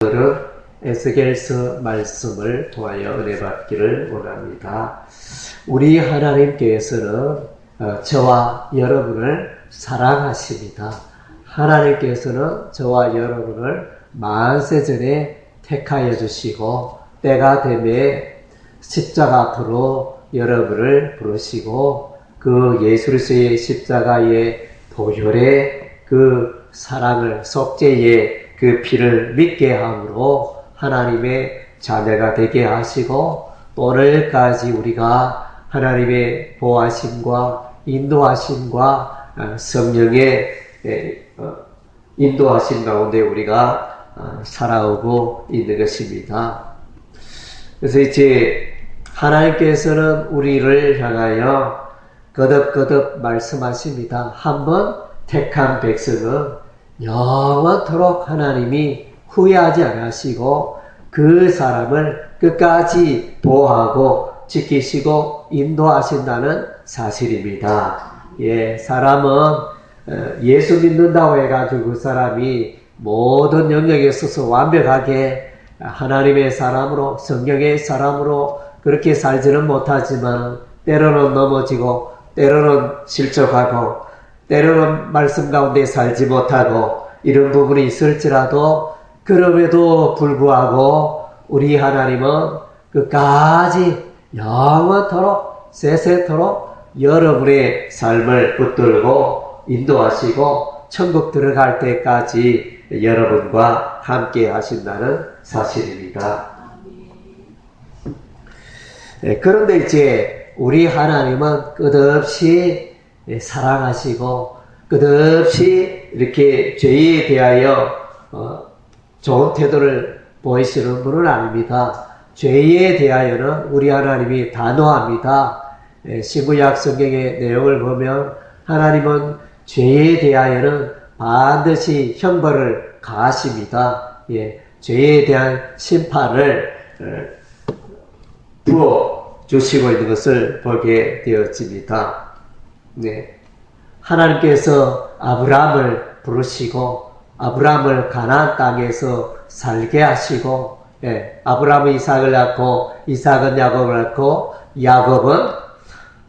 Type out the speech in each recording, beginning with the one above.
오늘은 에스겔서 말씀을 통하여 은혜 받기를 원합니다. 우리 하나님께서는 저와 여러분을 사랑하십니다. 하나님께서는 저와 여러분을 만세전에 택하여 주시고 때가 되매 십자가 앞으로 여러분을 부르시고 그 예수 그리스도의 십자가의 보혈의 그 사랑을 속죄의 그 피를 믿게 함으로 하나님의 자녀가 되게 하시고 또 오늘까지 우리가 하나님의 보호하심과 인도하심과 성령의 인도하심 가운데 우리가 살아오고 있는 것입니다. 그래서 이제 하나님께서는 우리를 향하여 거듭거듭 말씀하십니다. 한번 택한 백성은 영원토록 하나님이 후회하지 않으시고 그 사람을 끝까지 보호하고 지키시고 인도하신다는 사실입니다. 사람은 예수 믿는다고 해가지고 그 사람이 모든 영역에 있어서 완벽하게 하나님의 사람으로 성령의 사람으로 그렇게 살지는 못하지만 때로는 넘어지고 때로는 실족하고 때로는 말씀 가운데 살지 못하고 이런 부분이 있을지라도 그럼에도 불구하고 우리 하나님은 끝까지 영원토록 세세토록 여러분의 삶을 붙들고 인도하시고 천국 들어갈 때까지 여러분과 함께 하신다는 사실입니다. 그런데 이제 우리 하나님은 끝없이 사랑하시고 끝없이 이렇게 죄에 대하여 좋은 태도를 보이시는 분은 아닙니다. 죄에 대하여는 우리 하나님이 단호합니다. 신구약 성경의 내용을 보면 하나님은 죄에 대하여는 반드시 형벌을 가하십니다. 죄에 대한 심판을 부어 주시고 있는 것을 보게 되었습니다. 하나님께서 아브라함을 부르시고 아브라함을 가나안 땅에서 살게 하시고 아브라함은 이삭을 낳고 이삭은 야곱을 낳고 야곱은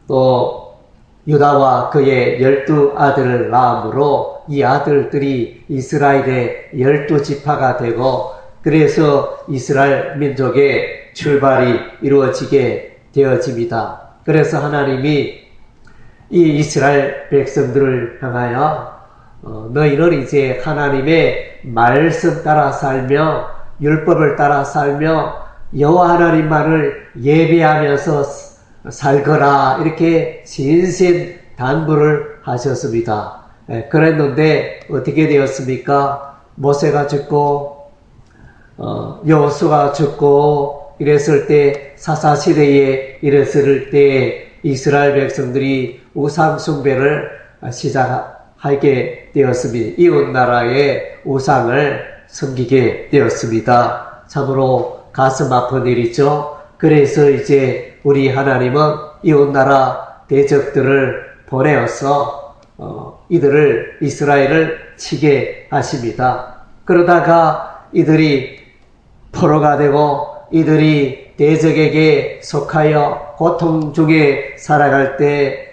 또 유다와 그의 12아들을 낳음으로 이 아들들이 이스라엘의 12지파가 되고 그래서 이스라엘 민족의 출발이 이루어지게 되어집니다. 그래서 하나님이 이 이스라엘 백성들을 향하여 너희는 이제 하나님의 말씀 따라 살며 율법을 따라 살며 여호와 하나님만을 예배하면서 살거라 이렇게 신신당부를 하셨습니다. 그랬는데 어떻게 되었습니까? 모세가 죽고 여호수아가 죽고 이랬을 때 사사시대에 이랬을 때 이스라엘 백성들이 우상 숭배를 시작하게 되었습니다. 이웃 나라의 우상을 섬기게 되었습니다. 참으로 가슴 아픈 일이죠. 그래서 이제 우리 하나님은 이웃 나라 대적들을 보내어서 이들을 이스라엘을 치게 하십니다. 그러다가 이들이 포로가 되고 이들이 대적에게 속하여 고통 중에 살아갈 때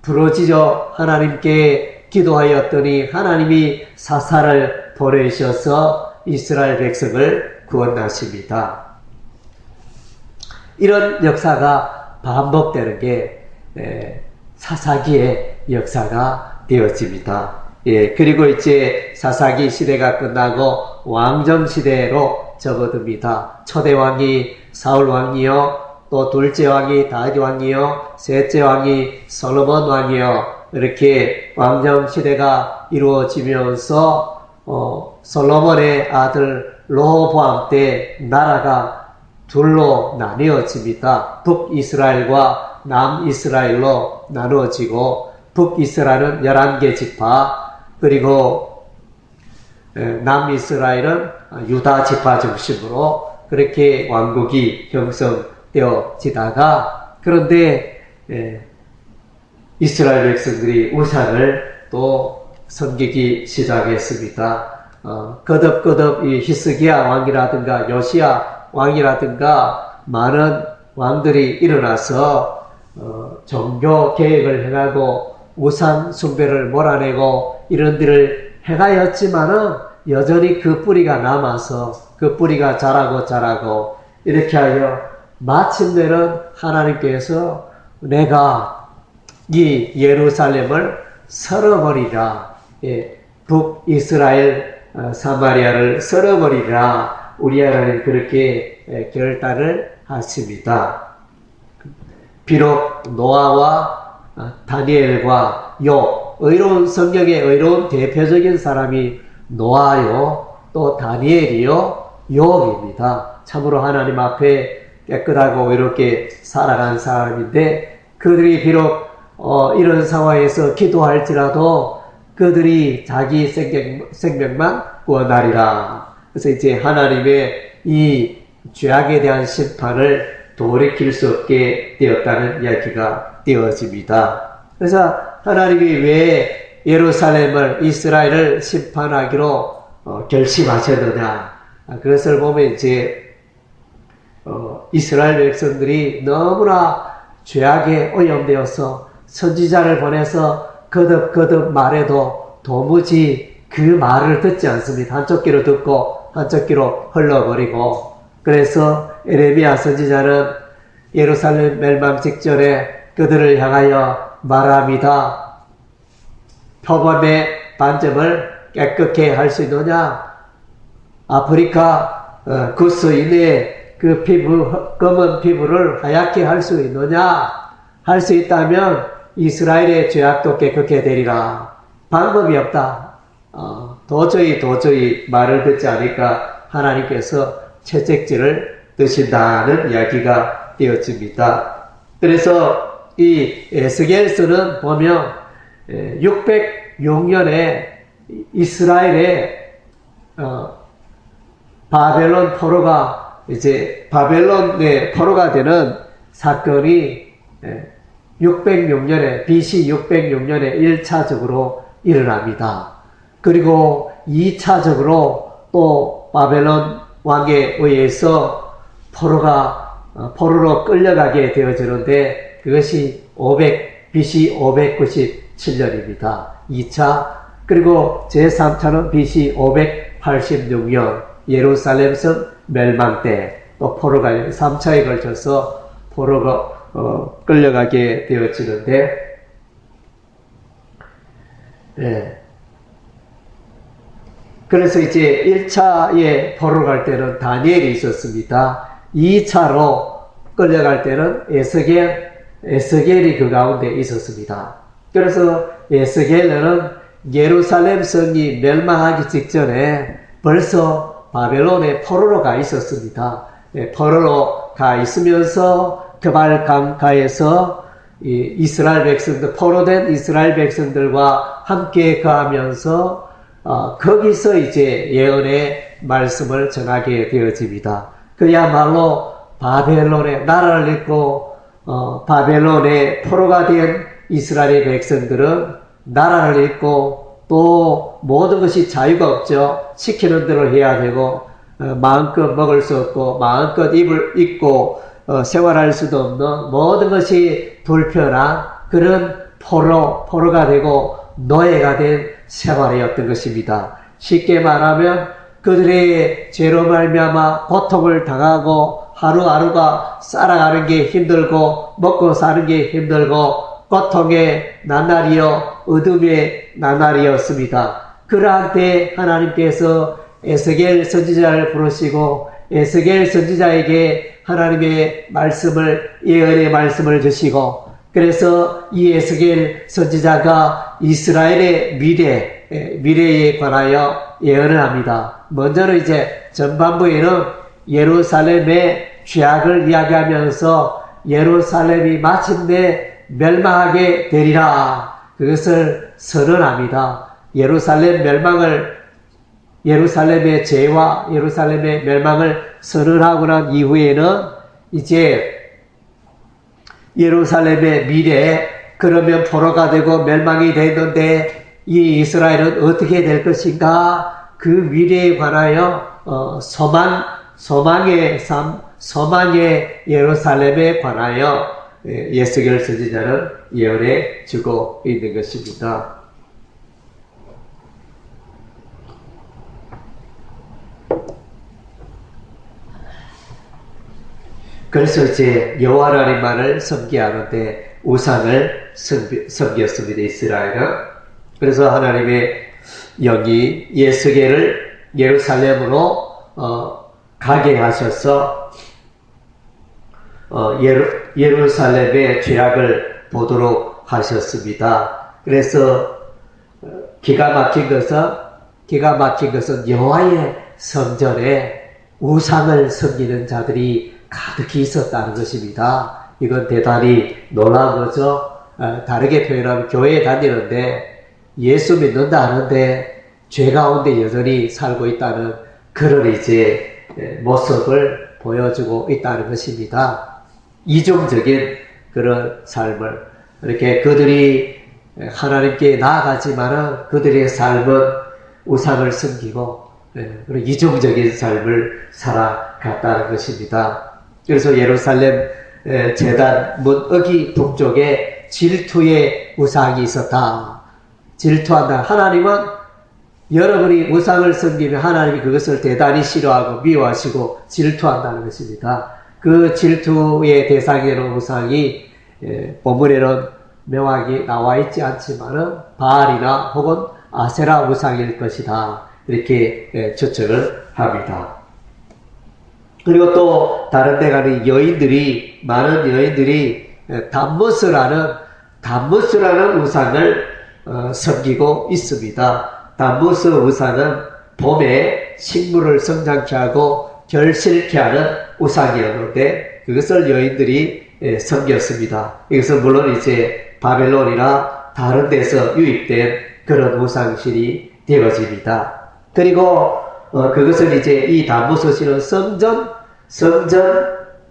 부러지져 하나님께 기도하였더니 하나님이 사사를 보내셔서 이스라엘 백성을 구원하십니다. 이런 역사가 반복되는 게 사사기의 역사가 되어집니다. 그리고 이제 사사기 시대가 끝나고 왕정 시대로 접어듭니다. 초대 왕이 사울 왕이요, 또 둘째 왕이 다윗 왕이요, 셋째 왕이 솔로몬 왕이요, 이렇게 왕정 시대가 이루어지면서 솔로몬의 아들 르호보암 때 나라가 둘로 나뉘어집니다. 북이스라엘과 남이스라엘로 나누어지고 북이스라엘은 11개 지파 그리고 남이스라엘은 유다 지파 중심으로 그렇게 왕국이 형성되어지다가 그런데 이스라엘 백성들이 우상을 또 섬기기 시작했습니다. 거듭거듭 이 히스기야 왕이라든가 요시야 왕이라든가 많은 왕들이 일어나서 종교 개혁을 행하고 우상 숭배를 몰아내고 이런 일을 행하였지만은 여전히 그 뿌리가 남아서 그 뿌리가 자라고 이렇게 하여 마침내는 하나님께서 내가 이 예루살렘을 썰어버리라. 예, 북이스라엘 사마리아를 썰어버리라. 우리 하나님 그렇게 결단을 하십니다. 비록 노아와 다니엘과 욥, 의로운 성경의 의로운 대표적인 사람이 노아요, 또 다니엘이요, 욥입니다. 참으로 하나님 앞에 깨끗하고 이렇게 살아간 사람인데 그들이 비록 이런 상황에서 기도할지라도 그들이 자기 생명만 구원하리라. 그래서 이제 하나님의 이 죄악에 대한 심판을 돌이킬 수 없게 되었다는 이야기가 되어집니다. 그래서 하나님이 왜 예루살렘을 이스라엘을 심판하기로 결심하셨느냐? 그것을 보면 이제 이스라엘 백성들이 너무나 죄악에 오염되어서 선지자를 보내서 거듭 말해도 도무지 그 말을 듣지 않습니다. 한쪽 귀로 듣고 한쪽 귀로 흘러버리고 그래서 에레미야 선지자는 예루살렘 멸망 직전에 그들을 향하여 말합니다. 표범의 반점을 깨끗게 할 수 있느냐? 아프리카 구스인의 그 검은 피부를 하얗게 할 수 있느냐? 할 수 있다면 이스라엘의 죄악도 깨끗게 되리라. 방법이 없다. 도저히 말을 듣지 않으니까 하나님께서 채찍질을 드신다는 이야기가 되어집니다. 그래서 이 에스겔서는 보면 606년에 이스라엘의 바벨론 포로가 이제 바벨론의 포로가 되는 사건이 606년에 BC 606년에 1차적으로 일어납니다. 그리고 2차적으로 또 바벨론 왕에 의해서 포로로 끌려가게 되어지는데 그것이 BC 597년입니다. 2차 그리고 제3차는 BC 586년 예루살렘성 멸망 때 또 포로가 3차에 걸쳐서 포로가 끌려가게 되어지는데 그래서 이제 1차에 포로 갈 때는 다니엘이 있었습니다. 2차로 끌려갈 때는 에스겔이 그 가운데 있었습니다. 그래서 에스겔은 예루살렘 성이 멸망하기 직전에 벌써 바벨론의 포로로 가 있었습니다. 포로로 가 있으면서 그발 강가에서 이스라엘 백성들, 포로된 이스라엘 백성들과 함께 거하면서 거기서 이제 예언의 말씀을 전하게 되어집니다. 그야말로 바벨론의 나라를 잃고 바벨론의 포로가 된 이스라엘의 백성들은 나라를 잃고 또 모든 것이 자유가 없죠. 시키는 대로 해야 되고 마음껏 먹을 수 없고 마음껏 입고 생활할 수도 없는 모든 것이 불편한 그런 포로가 되고 노예가 된 생활이었던 것입니다. 쉽게 말하면 그들의 죄로 말미암아 고통을 당하고 하루하루가 살아가는 게 힘들고 먹고 사는 게 힘들고 고통의 나날이요 어둠의 나날이었습니다. 그러한 때 하나님께서 에스겔 선지자를 부르시고 에스겔 선지자에게 하나님의 말씀을 예언의 말씀을 주시고 그래서 이 에스겔 선지자가 이스라엘의 미래에 관하여 예언을 합니다. 먼저는 이제 전반부에는 예루살렘의 죄악을 이야기하면서 예루살렘이 마침내 멸망하게 되리라. 그것을 선언합니다. 예루살렘의 죄와 예루살렘의 멸망을 선언하고 난 이후에는 이제 예루살렘의 미래, 그러면 포로가 되고 멸망이 되는데 이 이스라엘은 어떻게 될 것인가? 그 미래에 관하여 소망의 삶, 소망의 예루살렘에 관하여 예수겔 선지자는 예언해 주고 있는 것입니다. 그래서 이제 여호와 하나님만을 섬기하는데 우상을 섬겼습니다. 이스라엘은. 그래서 하나님의 영이 예수겔을 예루살렘으로 가게 하셔서 예루살렘의 죄악을 보도록 하셨습니다. 그래서 기가 막힌 것은 여호와의 성전에 우상을 섬기는 자들이 가득히 있었다는 것입니다. 이건 대단히 놀라운 거죠. 다르게 표현하면 교회에 다니는데 예수 믿는다 하는데 죄 가운데 여전히 살고 있다는 그런 이제 모습을 보여주고 있다는 것입니다. 이중적인 그런 삶을 이렇게 그들이 하나님께 나아가지만은 그들의 삶은 우상을 섬기고 그런 이중적인 삶을 살아갔다는 것입니다. 그래서 예루살렘 제단 문 어기 북쪽에 질투의 우상이 있었다. 질투한다. 하나님은 여러분이 우상을 섬기면 하나님이 그것을 대단히 싫어하고 미워하시고 질투한다는 것입니다. 그 질투의 대상이라는 우상이 본문에는 명확히 나와 있지 않지만은 바알이나 혹은 아세라 우상일 것이다. 이렇게 추측을 합니다. 그리고 또 다른 데 가는 많은 여인들이 담무스라는 우상을 섬기고 있습니다. 담무스 우상은 봄에 식물을 성장케 하고 결실케 하는 우상이었는데 그것을 여인들이 섬겼습니다. 이것은 물론 이제 바벨론이나 다른 데서 유입된 그런 우상신이 되어집니다. 그리고 그것은 이제 이 담무스 신은 성전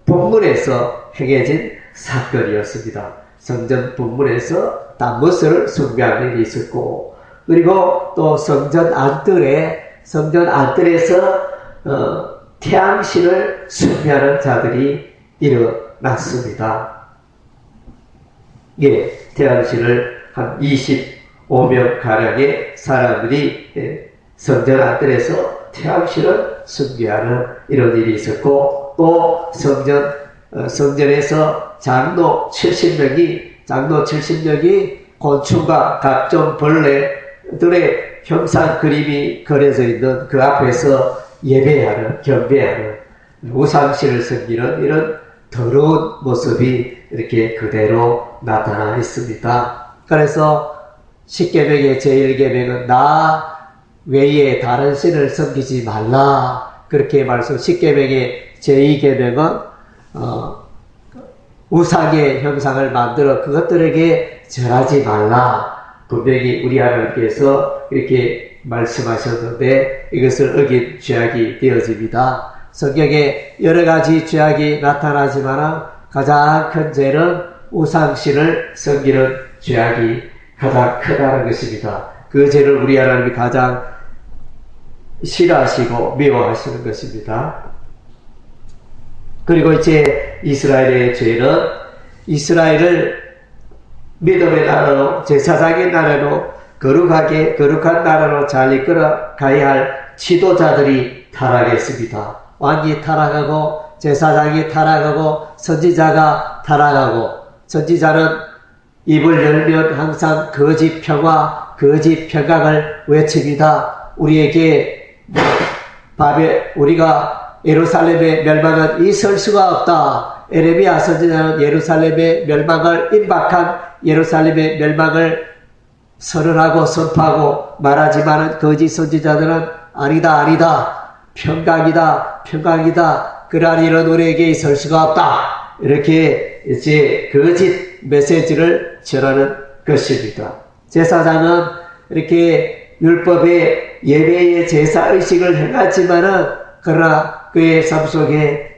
본문에서 행해진 사건이었습니다. 성전 본문에서 담무스를 숭배하는 일이 있었고, 그리고 또 성전 안뜰에서 태양신을 숭배하는 자들이 일어났습니다. 예, 태양신을 한 25명 가량의 사람들이 성전 안뜰에서 태양신을 숭배하는 이런 일이 있었고, 또 성전에서 장로 70명이 곤충과 각종 벌레들의 형상 그림이 그려져 있는 그 앞에서 경배하는 우상신을 섬기는 이런 더러운 모습이 이렇게 그대로 나타나 있습니다. 그래서 십계명의 제1계명은 나 외에 다른 신을 섬기지 말라. 그렇게 말씀. 십계명의 제2계명은 우상의 형상을 만들어 그것들에게 절하지 말라. 분명히 우리 하나님께서 이렇게 말씀하셨는데 이것을 어긴 죄악이 되어집니다. 성경에 여러 가지 죄악이 나타나지만 가장 큰 죄는 우상신을 섬기는 죄악이 가장 크다는 것입니다. 그 죄를 우리 하나님이 가장 싫어하시고 미워하시는 것입니다. 그리고 이제 이스라엘의 죄는 이스라엘을 믿음의 나라로, 제사장의 나라로, 거룩한 나라로 잘 이끌어 가야 할 지도자들이 타락했습니다. 왕이 타락하고, 제사장이 타락하고, 선지자가 타락하고, 선지자는 입을 열면 항상 거짓 평화, 거짓 평강을 외칩니다. 우리가 예루살렘의 멸망은 있을 수가 없다. 에레미야 선지자는 예루살렘의 멸망을 임박한 예루살렘의 멸망을 선언하고 선포하고 말하지만 거짓 선지자들은 아니다. 평강이다. 그러한 일은 우리에게 있을 수가 없다. 이렇게 이제 거짓 메시지를 전하는 것입니다. 제사장은 이렇게 율법의 예배의 제사의식을 행하지만은 그러나 그의 삶 속에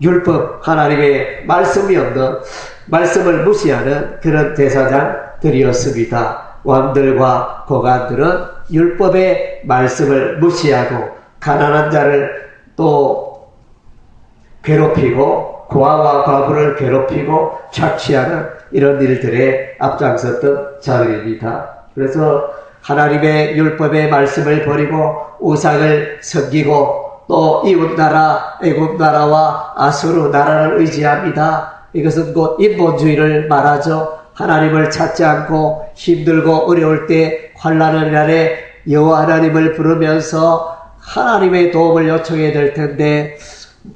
율법 하나님의 말씀이 없는 말씀을 무시하는 그런 제사장들이었습니다. 왕들과 고관들은 율법의 말씀을 무시하고 가난한 자를 또 괴롭히고 고아와 과부를 괴롭히고 착취하는 이런 일들에 앞장섰던 자들입니다. 그래서 하나님의 율법의 말씀을 버리고 우상을 섬기고 또 이웃나라 애굽나라와 아수르 나라를 의지합니다. 이것은 곧 인본주의를 말하죠. 하나님을 찾지 않고 힘들고 어려울 때 환난의 날에 여호와 하나님을 부르면서 하나님의 도움을 요청해야 될 텐데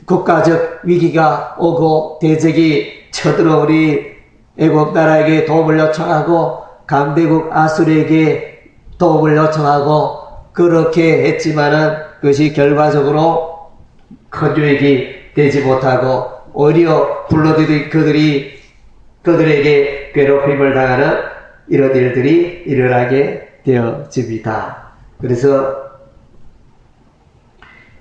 국가적 위기가 오고 대적이 쳐들어오니 애굽 나라에게 도움을 요청하고 강대국 아수르에게 도움을 요청하고 그렇게 했지만은 그것이 결과적으로 큰 유익이 되지 못하고 오히려 불러들인 그들에게 괴롭힘을 당하는 이런 일들이 일어나게 되어집니다. 그래서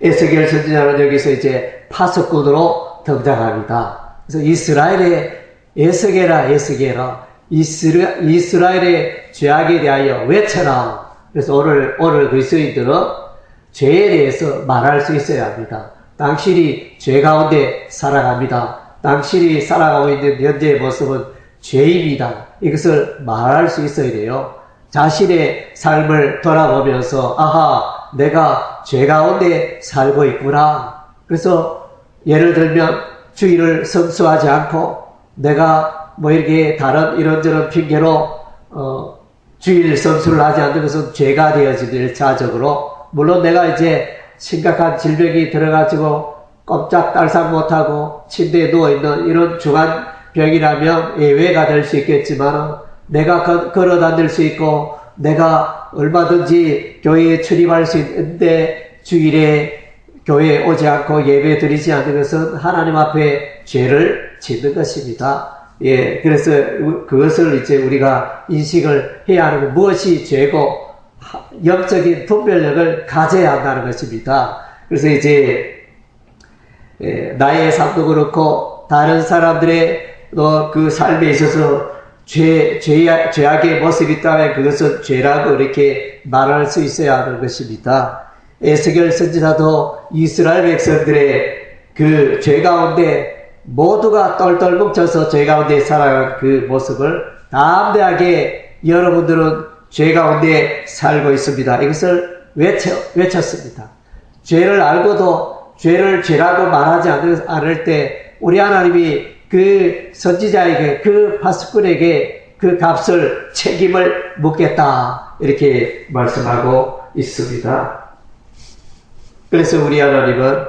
에스겔 선지자는 여기서 이제 파수꾼으로 등장합니다. 그래서 이스라엘의 에스겔아 이스라엘의 죄악에 대하여 외쳐라. 그래서 오늘 그리스도인들은 죄에 대해서 말할 수 있어야 합니다. 당신이 죄 가운데 살아갑니다. 당신이 살아가고 있는 현재의 모습은 죄입니다. 이것을 말할 수 있어야 돼요. 자신의 삶을 돌아보면서 아하 내가 죄 가운데 살고 있구나. 그래서 예를 들면 주의를 성수하지 않고 내가 뭐 이렇게 다른 이런저런 핑계로 주일 성수를 하지 않는 것은 죄가 되어지는 1차적으로 물론 내가 이제 심각한 질병이 들어가지고 꼼짝달싹 못하고 침대에 누워있는 이런 중한 병이라면 예외가 될 수 있겠지만 내가 걸어다닐 수 있고 내가 얼마든지 교회에 출입할 수 있는데 주일에 교회에 오지 않고 예배 드리지 않는 것은 하나님 앞에 죄를 짓는 것입니다. 예, 그래서 그것을 이제 우리가 인식을 해야 하는 것, 무엇이 죄고 영적인 분별력을 가져야 한다는 것입니다. 그래서 이제 나의 삶도 그렇고 다른 사람들의 그 삶에 있어서 죄악의 모습이 있다면 그것은 죄라고 이렇게 말할 수 있어야 하는 것입니다. 에스겔 선지자도 이스라엘 백성들의 그 죄 가운데 모두가 똘똘 뭉쳐서 죄 가운데 살아간 그 모습을 담대하게 여러분들은 죄 가운데 살고 있습니다. 이것을 외쳤습니다. 죄를 알고도 죄를 죄라고 말하지 않을 때 우리 하나님이 그 선지자에게 그 파수꾼에게 그 값을 책임을 묻겠다 이렇게 말씀하고 있습니다. 그래서 우리 하나님은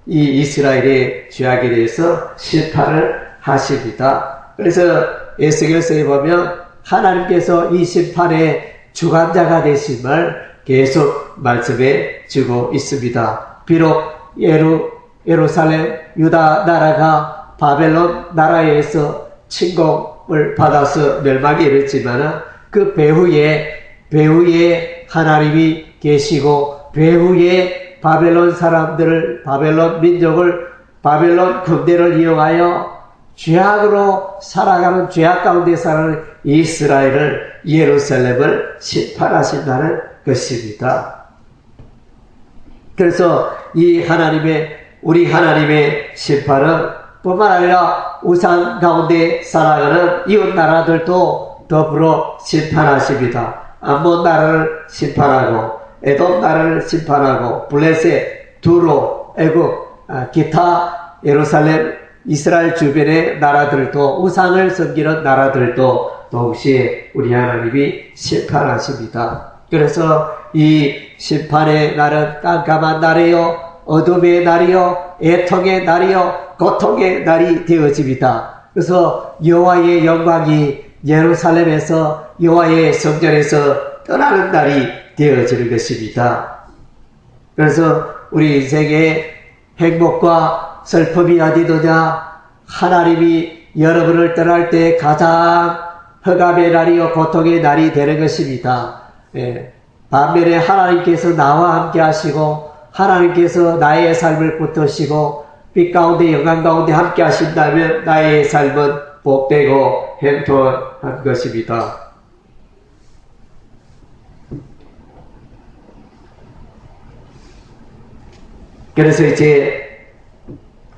이 이스라엘의 죄악에 대해서 심판을 하십니다. 그래서 에스겔서에 보면 하나님께서 이 심판의 주관자가 되심을 계속 말씀해 주고 있습니다. 비록 예루살렘 유다 나라가 바벨론 나라에 의해서 침공을 받아서 멸망에 이르렀지만 그 배후에 하나님이 계시고 배후에 바벨론 사람들을 바벨론 민족을 바벨론 군대를 이용하여 죄악으로 살아가는 죄악 가운데 사는 이스라엘을 예루살렘을 심판하신다는 것입니다. 그래서 우리 하나님의 심판은 뿐만 아니라 우상 가운데 살아가는 이웃 나라들도 더불어 심판하십니다. 암몬 나라를 심판하고 에돔 나라를 심판하고 블레셋, 두로, 애굽, 기타 예루살렘 이스라엘 주변의 나라들도 우상을 섬기는 나라들도 동시에 우리 하나님이 심판하십니다. 그래서 이 심판의 날은 깜깜한 날이요 어둠의 날이요 애통의 날이요 고통의 날이 되어집니다. 그래서 여호와의 영광이 예루살렘에서 여호와의 성전에서 떠나는 날이 되어지는 것입니다. 그래서 우리 인생의 행복과 슬픔이 어디더냐 하나님이 여러분을 떠날 때 가장 흑암의 날이요 고통의 날이 되는 것입니다. 반면에 하나님께서 나와 함께 하시고 하나님께서 나의 삶을 붙드시고 빛 가운데 영광 가운데 함께 하신다면 나의 삶은 복되고 행복한 것입니다. 그래서 이제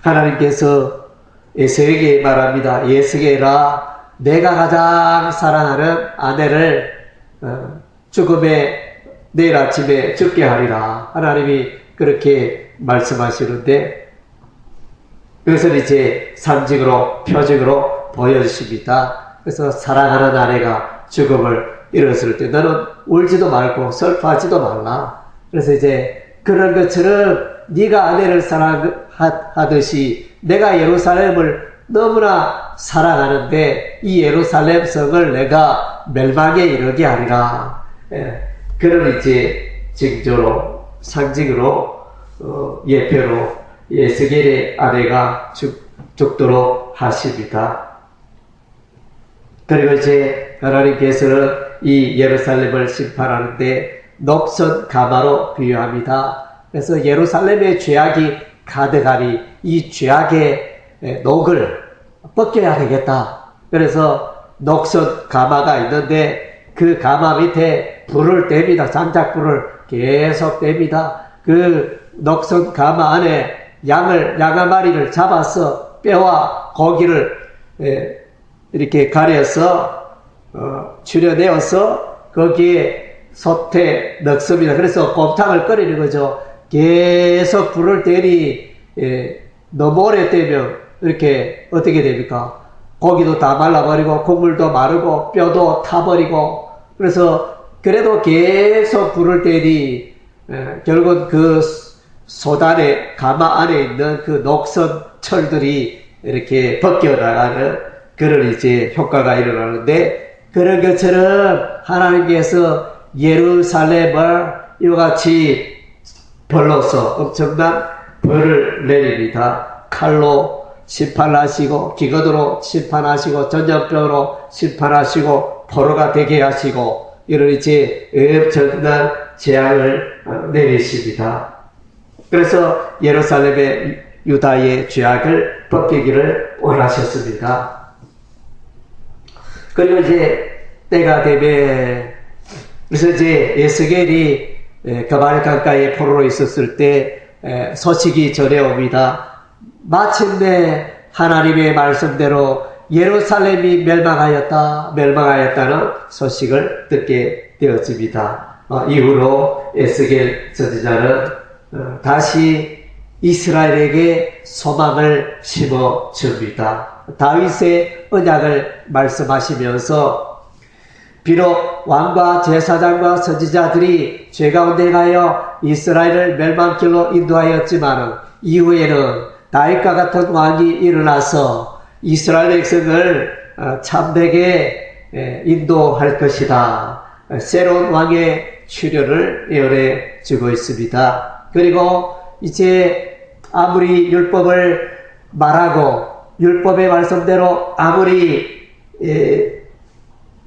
하나님께서 에서에게 말합니다. 에서게라, 내가 가장 사랑하는 아내를 죽음에 내일 아침에 죽게 하리라. 하나님이 그렇게 말씀하시는데, 그것을 이제 상징으로, 표적으로 보여주십니다. 그래서 사랑하는 아내가 죽음을 이뤘을 때 너는 울지도 말고 슬퍼하지도 말라. 그래서 이제 그런 것처럼 네가 아내를 사랑하듯이 내가 예루살렘을 너무나 사랑하는데 이 예루살렘 성을 내가 멸망에 이르게 하리라. 그런 이제 징조로, 상징으로, 예표로 에스겔의 아내가 죽도록 하십니다. 그리고 이제 하나님께서는 이 예루살렘을 심판하는데 녹슨 가마로 비유합니다. 그래서 예루살렘의 죄악이 가득하니 이 죄악의 녹을 벗겨야 되겠다. 그래서 녹슨 가마가 있는데 그 가마 밑에 불을 댑니다. 장작불을 계속 댑니다. 그 녹슨 가마 안에 양 한 마리를 잡아서 뼈와 고기를 이렇게 가려서 추려내어서 거기에 솥에 넣습니다. 그래서 곰탕을 끓이는 거죠. 계속 불을 대니 너무 오래 되면 이렇게 어떻게 됩니까? 고기도 다 말라버리고 국물도 마르고 뼈도 타버리고, 그래서 그래도 계속 불을 대니 결국 그 소단의 가마 안에 있는 그 녹슨 철들이 이렇게 벗겨나가는 그런 이제 효과가 일어나는데, 그런 것처럼 하나님께서 예루살렘을 이와 같이 벌로서 엄청난 벌을 내립니다. 칼로 심판하시고, 기근으로 심판하시고, 전염병으로 심판하시고, 포로가 되게 하시고, 이런 이제 엄청난 재앙을 내리십니다. 그래서 예루살렘의 유다의 죄악을 벗기기를 원하셨습니다. 그리고 이제 때가 되면, 그래서 이제 에스겔이 가발 강가에 포로로 있었을 때 소식이 전해옵니다. 마침내 하나님의 말씀대로 예루살렘이 멸망하였다는 소식을 듣게 되었습니다. 이후로 에스겔 선지자는 다시 이스라엘에게 소망을 심어줍니다. 다윗의 언약을 말씀하시면서 비록 왕과 제사장과 선지자들이 죄 가운데 가여 이스라엘을 멸망길로 인도하였지만 이후에는 다윗과 같은 왕이 일어나서 이스라엘 백성을 참되게 인도할 것이다. 새로운 왕의 출현을 예언해 주고 있습니다. 그리고 이제 아무리 율법을 말하고 율법의 말씀대로 아무리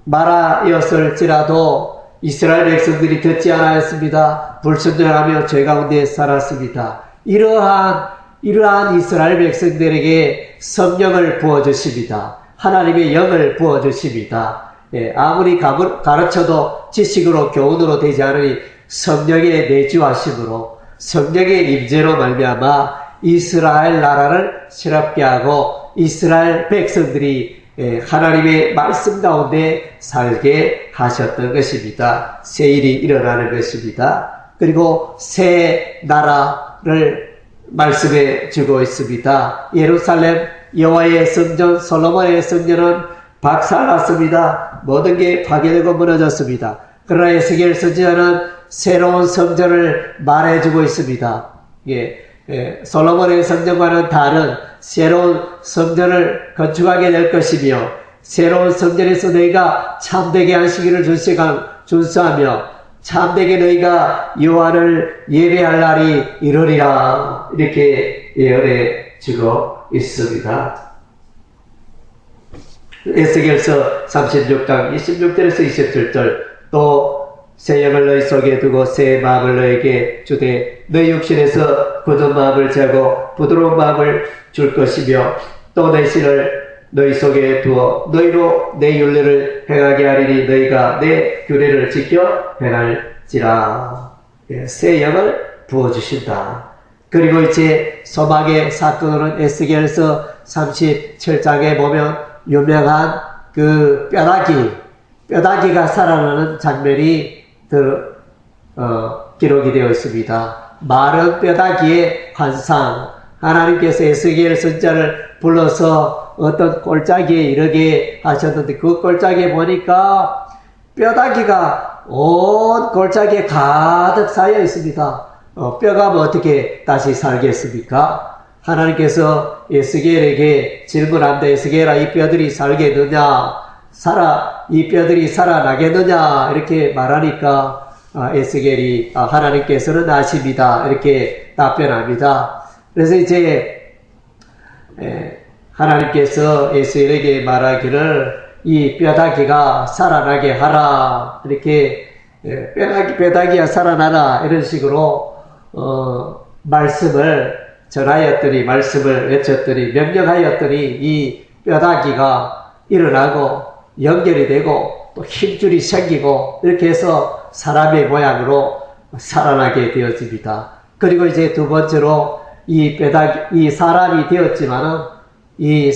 말하였을지라도 이스라엘 백성들이 듣지 않았습니다. 불순종하며 죄 가운데 살았습니다. 이러한 이스라엘 백성들에게 성령을 부어주십니다. 하나님의 영을 부어주십니다. 아무리 가르쳐도 지식으로 교훈으로 되지 않으니 성령의 내주하심으로, 성령의 임재로 말미암아 이스라엘 나라를 새롭게 하고 이스라엘 백성들이 하나님의 말씀 가운데 살게 하셨던 것입니다. 새 일이 일어나는 것입니다. 그리고 새 나라를 말씀해 주고 있습니다. 예루살렘 여호와의 성전, 솔로몬의 성전은 박살났습니다. 모든 게 파괴되고 무너졌습니다. 그러나 에스겔 선지자는 새로운 성전을 말해주고 있습니다. 솔로몬의 성전과는 다른 새로운 성전을 건축하게 될 것이며, 새로운 성전에서 너희가 참되게 안식일을 준수하며 참되게 너희가 여호와를 예배할 날이 이르리라. 이렇게 예언해 주고 있습니다. 에스겔서 36장 26절에서 27절, 또 새 영을 너희 속에 두고 새 마음을 너희에게 주되 너희 육신에서 굳은 마음을 제하고 부드러운 마음을 줄 것이며, 또 내 신을 너희 속에 두어 너희로 내 율례를 행하게 하리니 너희가 내 규례를 지켜 행할지라. 새 영을 부어주신다. 그리고 이제 소망의 사건으로는 에스겔서 37장에 보면 유명한 그 뼈다귀가 살아나는 장면이 기록이 되어 있습니다. 마른 뼈다귀의 환상, 하나님께서 에스겔 선지자를 불러서 어떤 골짜기에 이르게 하셨는데 그 골짜기에 보니까 뼈다귀가 온 골짜기에 가득 쌓여 있습니다. 뼈가 뭐 어떻게 다시 살겠습니까? 하나님께서 에스겔에게 질문한데 에스겔아 이 뼈들이 살겠느냐? 이 뼈들이 살아나겠느냐? 이렇게 말하니까 에스겔이 하나님께서는 아십니다. 이렇게 답변합니다. 그래서 이제 하나님께서 에스겔에게 말하기를 이 뼈다귀가 살아나게 하라. 이렇게 뼈다귀가 살아나라. 이런 식으로 말씀을 전하였더니 말씀을 외쳤더니 명령하였더니 이 뼈다귀가 일어나고 연결이 되고 또 힘줄이 생기고 이렇게 해서 사람의 모양으로 살아나게 되어집니다. 그리고 이제 두 번째로 이 사람이 되었지만은 이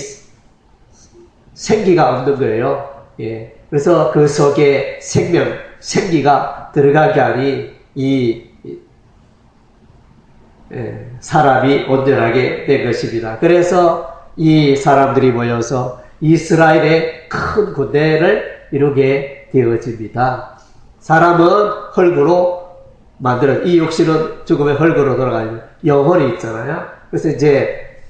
생기가 없는 거예요. 예. 그래서 그 속에 생기가 들어가게 하니 사람이 온전하게 된 것입니다. 그래서 이 사람들이 모여서 이스라엘의 큰 군대를 이루게 되어집니다. 사람은 흙으로 이 육신은 죽음의 흙으로 돌아가는 영혼이 있잖아요. 그래서 이제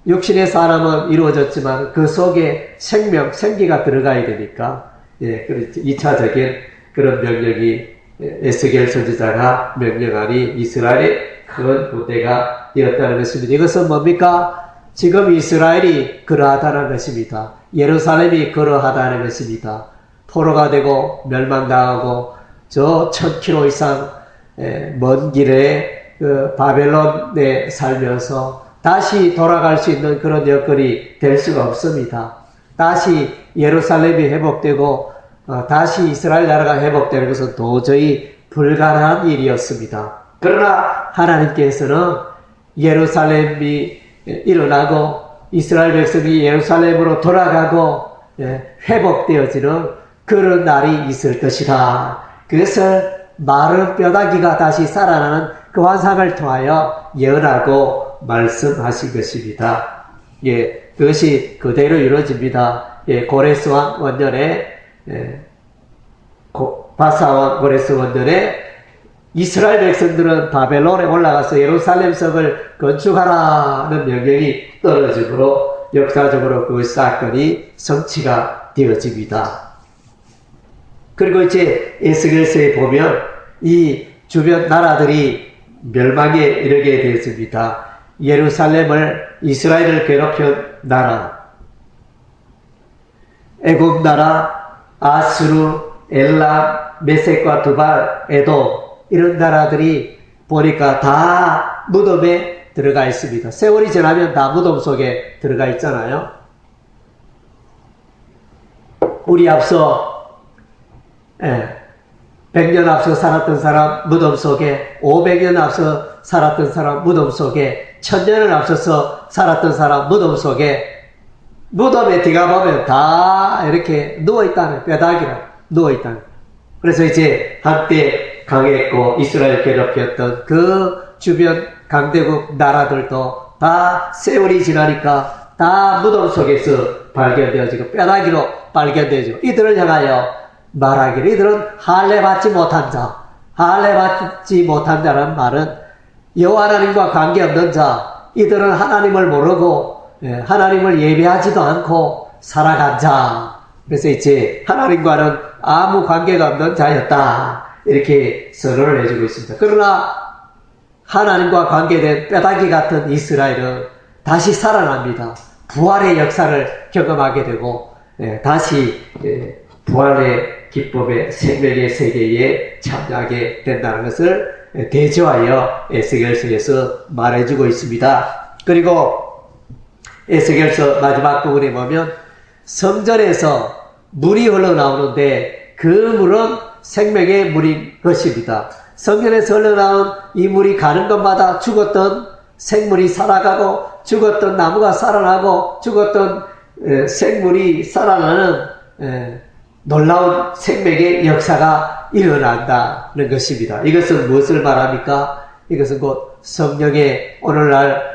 육신의 사람은 이루어졌지만 그 속에 생기가 들어가야 되니까, 예, 2차적인 그런 명령이 에스겔 선지자가 명령하니 이스라엘의 큰 군대가 되었다는 것입니다. 이것은 뭡니까? 지금 이스라엘이 그러하다는 것입니다. 예루살렘이 그러하다는 것입니다. 포로가 되고 멸망당하고 저 1000km 이상 먼 길에 바벨론에 살면서 다시 돌아갈 수 있는 그런 여건이 될 수가 없습니다. 다시 예루살렘이 회복되고 다시 이스라엘 나라가 회복되는 것은 도저히 불가능한 일이었습니다. 그러나 하나님께서는 예루살렘이 일어나고 이스라엘 백성이 예루살렘으로 돌아가고 회복되어지는 그런 날이 있을 것이다. 그것을 마른 뼈다귀가 다시 살아나는 그 환상을 통하여 예언하고 말씀하신 것입니다. 예, 그것이 그대로 이루어집니다. 예, 고레스 왕 원년에 바사왕 고레스 원년에 이스라엘 백성들은 바벨론에 올라가서 예루살렘 성을 건축하라는 명령이 떨어지므로 역사적으로 그 사건이 성취가 되어집니다. 그리고 이제 에스겔서에 보면 이 주변 나라들이 멸망에 이르게 되었습니다. 예루살렘을 이스라엘을 괴롭힌 나라, 애굽 나라, 아수르, 엘람, 메섹과 두발, 에돔 이런 나라들이 보니까 다 무덤에 들어가 있습니다. 세월이 지나면 다 무덤 속에 들어가 있잖아요. 우리 앞서 100년 앞서 살았던 사람 무덤 속에, 500년 앞서 살았던 사람 무덤 속에, 1000년을 앞서서 살았던 사람 무덤 속에, 무덤에 들어가보면 다 이렇게 누워있다는, 뼈다귀라 누워있다는. 그래서 이제 한때 강했고 이스라엘 괴롭혔던 그 주변 강대국 나라들도 다 세월이 지나니까 다 무덤 속에서 발견되어지고 뼈다귀로 발견되어지고 이들을 향하여 말하기를 이들은 할례 받지 못한 자라는 말은 여호와 하나님과 관계없는 자, 이들은 하나님을 모르고 하나님을 예배하지도 않고 살아간 자. 그래서 이제 하나님과는 아무 관계가 없는 자였다. 이렇게 선언을 해주고 있습니다. 그러나 하나님과 관계된 뼈다귀 같은 이스라엘은 다시 살아납니다. 부활의 역사를 경험하게 되고 다시 부활의 기쁨의 생명의 세계에 참여하게 된다는 것을 대조하여 에스겔서에서 말해주고 있습니다. 그리고 에스겔서 마지막 부분에 보면 성전에서 물이 흘러나오는데 그 물은 생명의 물인 것입니다. 성경에서 흘러나온 이 물이 가는 곳마다 죽었던 생물이 살아가고 죽었던 나무가 살아나고 죽었던 생물이 살아나는 놀라운 생명의 역사가 일어난다는 것입니다. 이것은 무엇을 말합니까? 이것은 곧 성령의 오늘날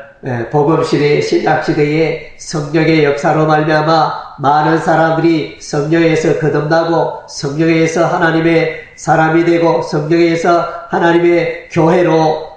복음시대 신약시대의 성령의 역사로 말미암아 많은 사람들이 성령에서 거듭나고 성령에서 하나님의 사람이 되고 성령에서 하나님의 교회로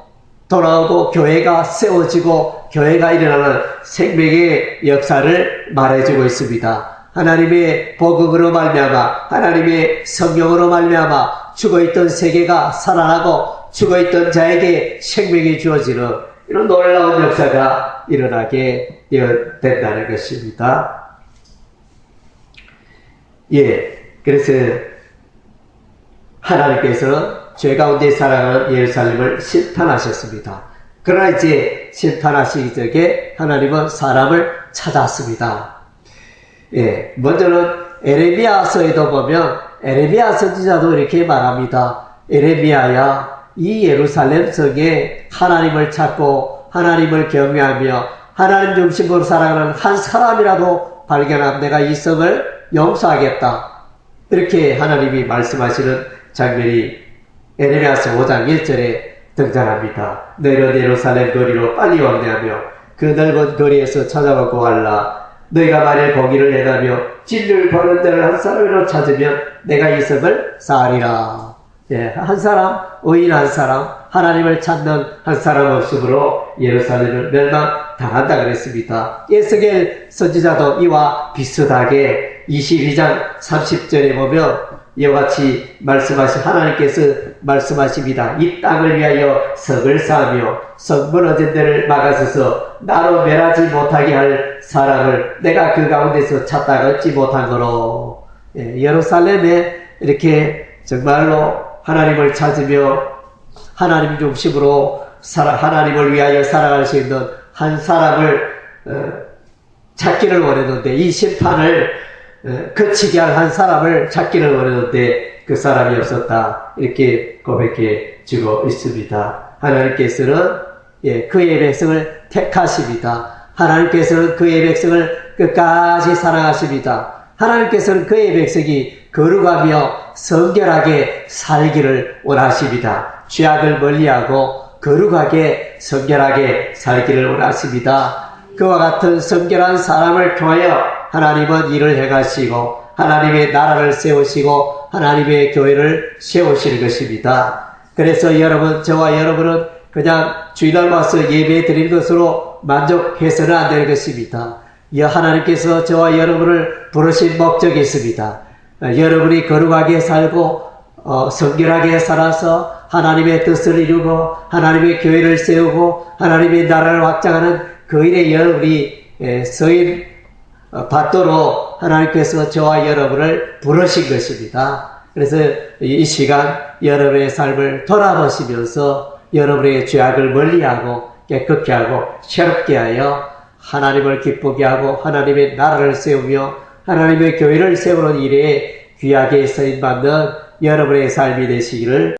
돌아오고 교회가 세워지고 교회가 일어나는 생명의 역사를 말해주고 있습니다. 하나님의 복음으로 말미암아 하나님의 성령으로 말미암아 죽어있던 세계가 살아나고 죽어있던 자에게 생명이 주어지는 이런 놀라운 역사가 일어나게 된다는 것입니다. 그래서 하나님께서는 죄 가운데 살아가는 예루살렘을 심판하셨습니다. 그러나 이제 심판하시기 전에 하나님은 사람을 찾았습니다. 먼저는 에레미야서에도 보면 에레미야 선지자도 이렇게 말합니다. 에레미야야, 이 예루살렘 성에 하나님을 찾고 하나님을 경외하며 하나님 중심으로 살아가는 한 사람이라도 발견하면 내가 이 성을 용서하겠다. 이렇게 하나님이 말씀하시는 장면이 에레미야서 5장 1절에 등장합니다. 너희는 예루살렘 거리로 빨리 왕래하며 그 넓은 거리에서 찾아와 구하라. 너희가 만일 공의를 행하며 진리를 보는 자를 한 사람으로 찾으면 내가 이 성을 쌓으리라. 한 사람, 의인 한 사람, 하나님을 찾는 한 사람 없으므로 예루살렘을 멸망당한다 그랬습니다. 에스겔 선지자도 이와 비슷하게 22장 30절에 보면 이와 같이 하나님께서 말씀하십니다. 이 땅을 위하여 성을 쌓으며 성 무너진 데를 막아서서 나로 멸하지 못하게 할 사람을 내가 그 가운데서 찾다가 얻지 못한 거로. 예루살렘에 이렇게 정말로 하나님을 찾으며 하나님 중심으로 하나님을 위하여 살아갈 수 있는 한 사람을 찾기를 원했는데 이 심판을 거치게 할 한 사람을 찾기를 원했는데 그 사람이 없었다. 이렇게 고백해 주고 있습니다. 하나님께서는 그의 백성을 택하십니다. 하나님께서는 그의 백성을 끝까지 사랑하십니다. 하나님께서는 그의 백성이 거룩하며 성결하게 살기를 원하십니다. 죄악을 멀리하고 거룩하게 성결하게 살기를 원하십니다. 그와 같은 성결한 사람을 통하여 하나님은 일을 행하시고 하나님의 나라를 세우시고 하나님의 교회를 세우시는 것입니다. 그래서 여러분, 저와 여러분은 그냥 주일날 와서 예배 드리는 것으로 만족해서는 안 되는 것입니다. 하나님께서 저와 여러분을 부르신 목적이 있습니다. 여러분이 거룩하게 살고 성결하게 살아서 하나님의 뜻을 이루고 하나님의 교회를 세우고 하나님의 나라를 확장하는 그 일에 여러분이 서인 받도록 하나님께서 저와 여러분을 부르신 것입니다. 그래서 이 시간 여러분의 삶을 돌아보시면서 여러분의 죄악을 멀리하고 깨끗게 하고 새롭게 하여 하나님을 기쁘게 하고 하나님의 나라를 세우며 하나님의 교회를 세우는 일에 귀하게 쓰임받는 여러분의 삶이 되시기를